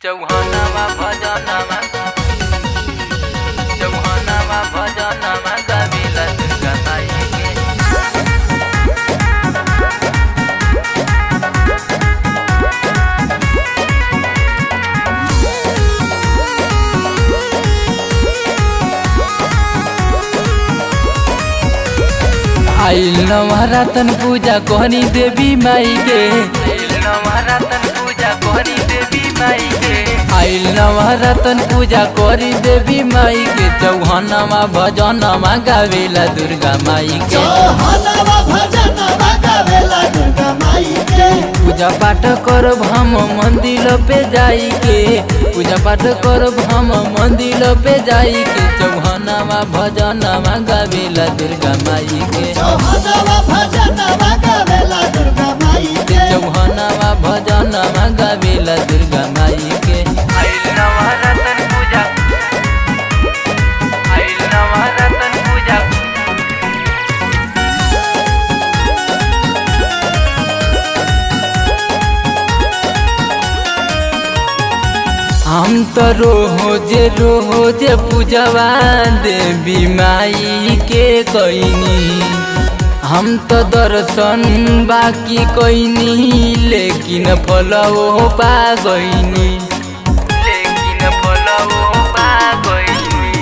चौहानवा भजनवा गावेला दुर्गा माई के। आइल नवरातन पूजा कोहनी देवी माई के। नवरातन पूजा कोहनी देवी माई के। आइल नवरातन पूजा कोरी देवी माई के। चौहानवा भजनवा गावेला दुर्गा माई के। चौहानवा भजनवा गावेला दुर्गा माई के। पूजा पाठ करब हम मंदिर पे जाई के। पूजा पाठ करब हम मंदिर पे जाई के। चौहानवा भजनवा गावेला दुर्गा माई के। चौहानवा भजनवा गावेला दुर्गा माई के। चौहानवा भजनवा गावेला दुर्गा माई के। आइल नवरातन पूजा आइल नवरातन पूजा। हम तो रोज पूजवा देवी माई के कईनी। हम तो दर्शन बाकी कईनी लेकिन फलवो पा गईनी।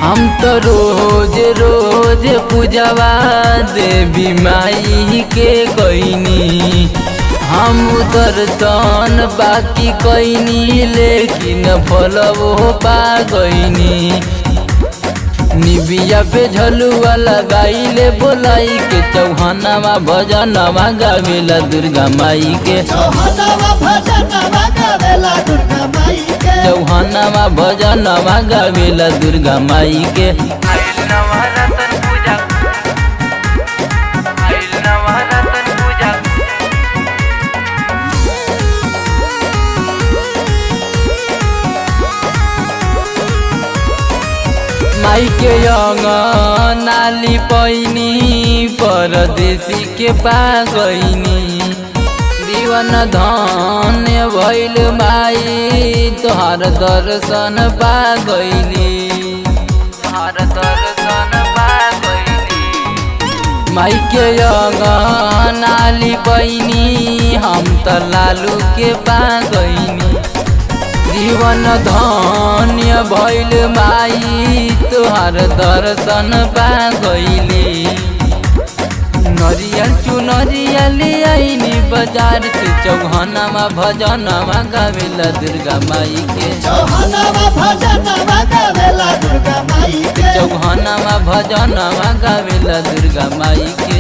हम तो रोज पूजवा देवी माई के कईनी। हम दर्शन बाकी कईनी लेकिन फलवो पा गईनी। निबिया पे झलुआ लगाइले बोलाई के। चौहानवा भजनवा गावेला दुर्गा माई के। चौहानवा भजनवा गावेला दुर्गा माई के। चौहानवा भजनवा गावेला दुर्गा माई के। आइल नवरातन पूजा आइल नवरातन पूजा। माई के नाली पैनी परदेसी के पागैनी। दीवन धन भैल माई तोहार दर्शन पागैनी। तोहार दर्शन पागैनी। माई के नाली पैनी हम तो लालू के पागैनी। जीवन धन्य भैल माई तोहार दर्शन पा गईली। नरियल चुनरिया ले आईनी बाजार से। चौहानवा भजनवा गावेला दुर्गा माई के। चौहानवा भजनवा गावेला दुर्गा माई के। चौहानवा भजनवा गावेला दुर्गा माई के।